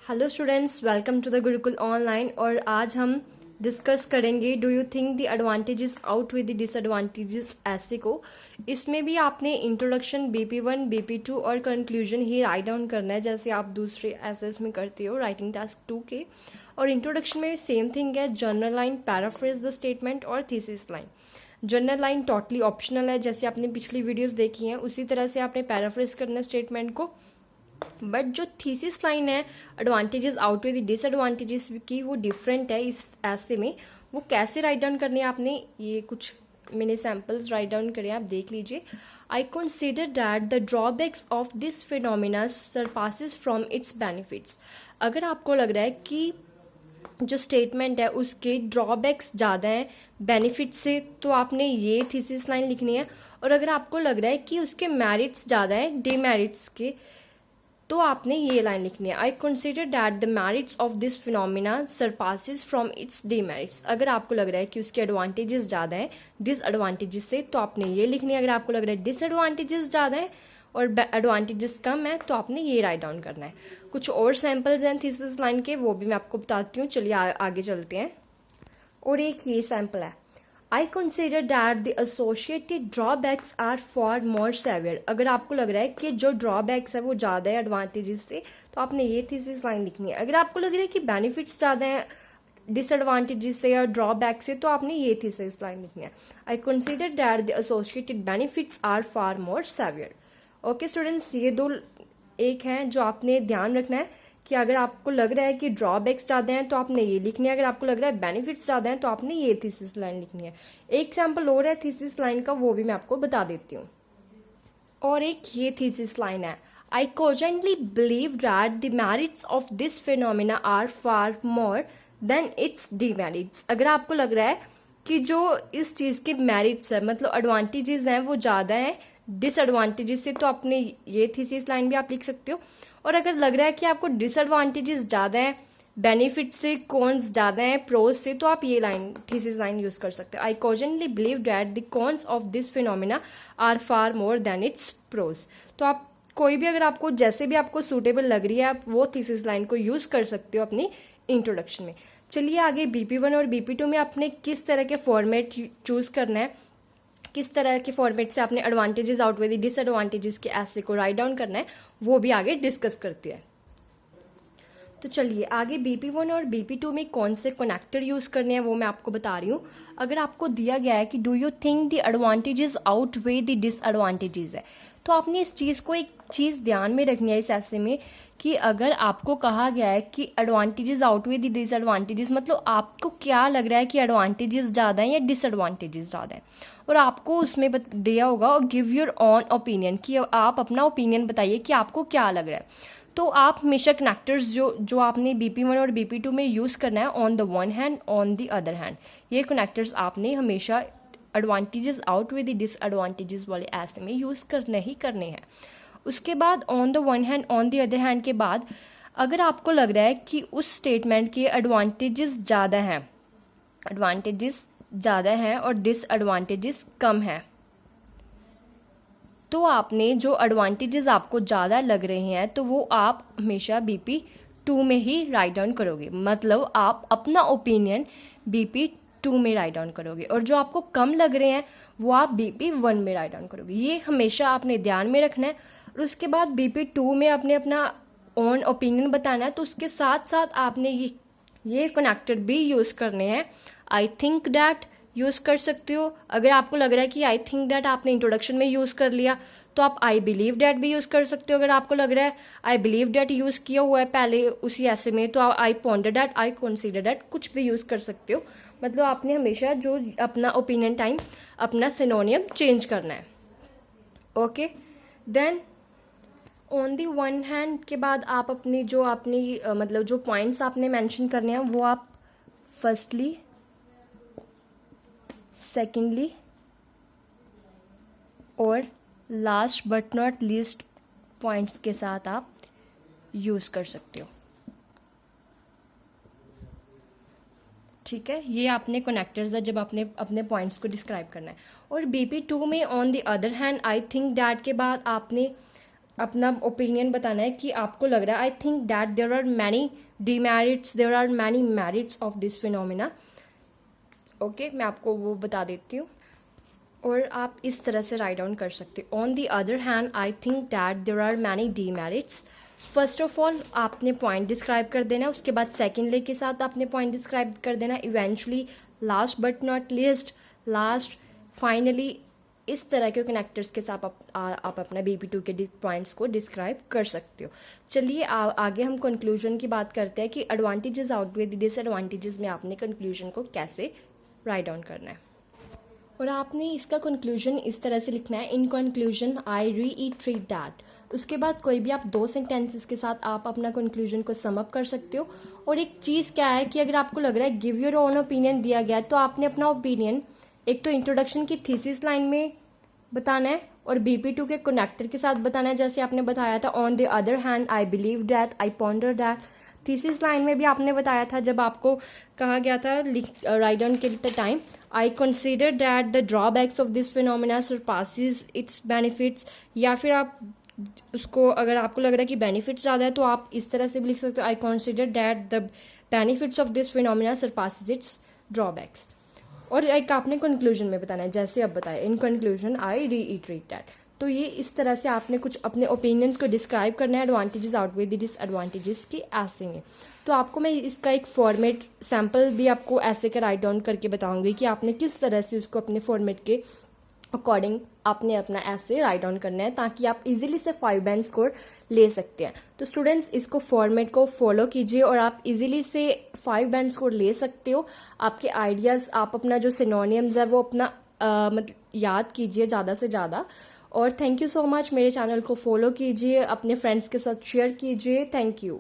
Hello students, welcome to the Gurukul online. और आज हम डिस्कस करेंगे do you think the advantages outweigh the disadvantages ऐसे को। इसमें भी आपने इंट्रोडक्शन BP1 BP2 और कंक्लूजन ही राइट डाउन करना है, जैसे आप दूसरे एसेस में करते हो राइटिंग टास्क 2 के। और इंट्रोडक्शन में सेम थिंग है, general line, paraphrase the statement और thesis line. General line totally optional है, जैसे आपने पिछली वीडियोस देखी हैं उसी तरह से आपने पैराफ्रेज करना है स्टेटमेंट को। बट जो थीसिस लाइन है एडवांटेजेस आउट विद डिसएडवांटेजेस की, वो डिफरेंट है। इस ऐसे में वो कैसे राइट डाउन करनी है, आपने ये कुछ मैंने सैम्पल्स राइट डाउन करे, आप देख लीजिए। आई consider that the drawbacks of this phenomena surpasses from its benefits. अगर आपको लग रहा है कि जो स्टेटमेंट है उसके ड्रॉबैक्स ज़्यादा हैं बेनिफिट से, तो आपने ये थीसिस लाइन लिखनी है। और अगर आपको लग रहा है कि उसके मेरिट्स ज़्यादा हैं डिमेरिट्स के, तो आपने ये लाइन लिखनी है। I consider that the merits of this phenomena surpasses from its demerits. अगर आपको लग रहा है कि उसके एडवांटेजेस ज़्यादा हैं डिसएडवांटेजेस से, तो आपने ये लिखनी है। अगर आपको लग रहा है डिसएडवांटेजेस ज़्यादा है और एडवांटेजेस कम है, तो आपने ये राइट डाउन करना है। कुछ और सैम्पल्स हैं थीसिस लाइन के, वो भी मैं आपको बताती हूँ। चलिए आगे चलते हैं। और एक ये सैम्पल है, I consider that the associated drawbacks are far more severe. अगर आपको लग रहा है कि जो ड्रॉबैक्स है वो ज़्यादा है एडवांटेजेस से, तो आपने ये थीसिस लाइन लिखनी है। अगर आपको लग रहा है कि बेनिफिट्स ज़्यादा हैं डिसएडवांटेजेस से या ड्रॉबैक से, तो आपने ये थीसिस लाइन लिखनी है। I consider that the associated benefits are far more severe. Okay students, ये दो एक हैं जो आपने ध्यान रखना है कि अगर आपको लग रहा है कि ड्रॉबैक्स ज़्यादा हैं तो आपने ये लिखनी है, अगर आपको लग रहा है बेनिफिट्स ज़्यादा हैं तो आपने ये थीसिस लाइन लिखनी है। एक सैम्पल और है थीसिस लाइन का, वो भी मैं आपको बता देती हूँ। और एक ये थीसिस लाइन है, I cogently believe that the merits of this phenomena are far more than its demerits. अगर आपको लग रहा है कि जो इस चीज़ के मेरिट्स है, मतलब एडवांटेजेस हैं, वो ज़्यादा हैं डिसएडवांटेजेस से, तो आपने ये थीसिस लाइन भी आप लिख सकते हो। और अगर लग रहा है कि आपको डिसएडवांटेजेस ज़्यादा हैं बेनिफिट से, कॉन्स ज़्यादा हैं प्रोज से, तो आप ये लाइन थीसिस लाइन यूज कर सकते हो। I cogently believe that the cons of this phenomena are far more than its pros. तो आप कोई भी, अगर आपको जैसे भी आपको सूटेबल लग रही है, आप वो थीसिस लाइन को यूज कर सकते हो अपनी इंट्रोडक्शन में। चलिए आगे BP1 और BP2 में आपने किस तरह के फॉर्मेट चूज करना है, किस तरह के फॉर्मेट से आपने एडवांटेजेस आउट विद डिसएडवांटेजेस के ऐसे को राइट डाउन करना है, वो भी आगे डिस्कस करते हैं। तो चलिए आगे BP1 और BP2 में कौन से कनेक्टर यूज करने हैं वो मैं आपको बता रही हूँ। अगर आपको दिया गया है कि do you think the advantages out way the disadvantages है, तो आपने इस चीज को एक चीज ध्यान में रखनी है इस ऐसे में कि अगर आपको कहा गया है कि advantages out way the disadvantages, मतलब आपको क्या लग रहा है कि एडवांटेजेस ज़्यादा हैं या डिसएडवांटेजेस ज़्यादा हैं, और आपको उसमें दिया होगा और गिव योर ऑन ओपिनियन, कि आप अपना ओपिनियन बताइए कि आपको क्या लग रहा है। तो आप हमेशा कनेक्टर्स जो आपने BP1 और BP2 में यूज़ करना है, on the one hand on the other hand, ये कनेक्टर्स आपने हमेशा एडवांटेजेस आउट विद डिसएडवांटेजेस वाले ऐसे में यूज़ करने ही करने हैं। उसके बाद on the one hand on the other hand के बाद, अगर आपको लग रहा है कि उस स्टेटमेंट के एडवांटेजेस ज़्यादा हैं और डिसएडवांटेजेस कम हैं, तो आपने जो एडवांटेजेस आपको ज़्यादा लग रहे हैं तो वो आप हमेशा BP2 में ही राइट डाउन करोगे, मतलब आप अपना ओपिनियन BP2 में राइट डाउन करोगे, और जो आपको कम लग रहे हैं वो आप BP1 में राइट डाउन करोगे। ये हमेशा आपने ध्यान में रखना है। और उसके बाद BP2 में आपने अपना ओन ओपिनियन बताना है, तो उसके साथ साथ आपने ये कनेक्टर भी यूज़ करने हैं। आई थिंक दैट यूज़ कर सकते हो। अगर आपको लग रहा है कि आई थिंक दैट आपने इंट्रोडक्शन में यूज़ कर लिया, तो आप आई बिलीव दैट भी यूज़ कर सकते हो। अगर आपको लग रहा है आई बिलीव दैट यूज़ किया हुआ है पहले उसी ऐसे में, तो आप I ponder that, I consider that कुछ भी यूज़ कर सकते हो। मतलब आपने हमेशा जो अपना ओपिनियन टाइम अपना सिनोनियम चेंज करना है। Okay, then on the one hand के बाद आप अपनी मतलब जो पॉइंट्स आपने मेंशन करने हैं वो आप फर्स्टली, सेकेंडली और last but not least points के साथ आप यूज़ कर सकते हो। ठीक है, ये आपने कनेक्टर्स है जब आपने अपने पॉइंट्स को डिस्क्राइब करना है। और BP2 में on the other hand I think that के बाद आपने अपना ओपिनियन बताना है कि आपको लग रहा है I think that there are many demerits, there are many merits of this phenomena. Okay, मैं आपको वो बता देती हूँ और आप इस तरह से राइट डाउन कर सकते हो। On the other hand I think that there are many demerits. First of all आपने पॉइंट डिस्क्राइब कर देना, उसके बाद सेकेंडली के साथ आपने पॉइंट डिस्क्राइब कर देना, eventually last but not least, last, finally, इस तरह के कनेक्टर्स के साथ आप अपना BP2 के पॉइंट्स को डिस्क्राइब कर सकते हो। चलिए आगे हम कंक्लूजन की बात करते हैं कि एडवांटेजेस आउटवे द डिसएडवांटेजेस में आपने कंक्लूजन को कैसे राइट डाउन करना है। और आपने इसका कंक्लूजन इस तरह से लिखना है, in conclusion I reiterate that. उसके बाद कोई भी आप 2 सेंटेंसेस के साथ आप अपना कंक्लूजन को सम अप कर सकते हो। और एक चीज़ क्या है कि अगर आपको लग रहा है गिव योर ओन ओपिनियन दिया गया है, तो आपने अपना ओपिनियन एक तो इंट्रोडक्शन की थीसिस लाइन में बताना है और BP2 के कनेक्टर के साथ बताना है, जैसे आपने बताया था on the other hand I believe that, I ponder that. Thesis line में भी आपने बताया था, जब आपको कहा गया था राइट डाउन के time, I consider that the drawbacks of this phenomena surpasses it's benefits. या फिर आप उसको, अगर आपको लग रहा है कि बेनिफिट्स ज़्यादा है, तो आप इस तरह से भी लिख सकते हो, आई consider that the benefits of this phenomena surpasses it's drawbacks. और एक आपने कंक्लूजन में बताना है, जैसे अब बताया, in conclusion I reiterate that. तो ये इस तरह से आपने कुछ अपने ओपिनियंस को डिस्क्राइब करना है, एडवांटेजेस आउटवे द डिसएडवांटेजेस की ऐसे में। तो आपको मैं इसका एक फॉर्मेट सैम्पल भी आपको ऐसे का राइट डाउन करके बताऊंगी कि आपने किस तरह से उसको अपने फॉर्मेट के अकॉर्डिंग आपने अपना ऐसे राइट डाउन करना है, ताकि आप इजीली से 5 बैंड स्कोर ले सकते हैं। तो स्टूडेंट्स, इसको फॉर्मेट को फॉलो कीजिए और आप इजीली से 5 बैंड स्कोर ले सकते हो। आपके आइडियाज़, आप अपना जो सिनोनियम्स है वो अपना मतलब याद कीजिए ज़्यादा से ज़्यादा। और थैंक यू सो मच, मेरे चैनल को फॉलो कीजिए, अपने फ्रेंड्स के साथ शेयर कीजिए। Thank you.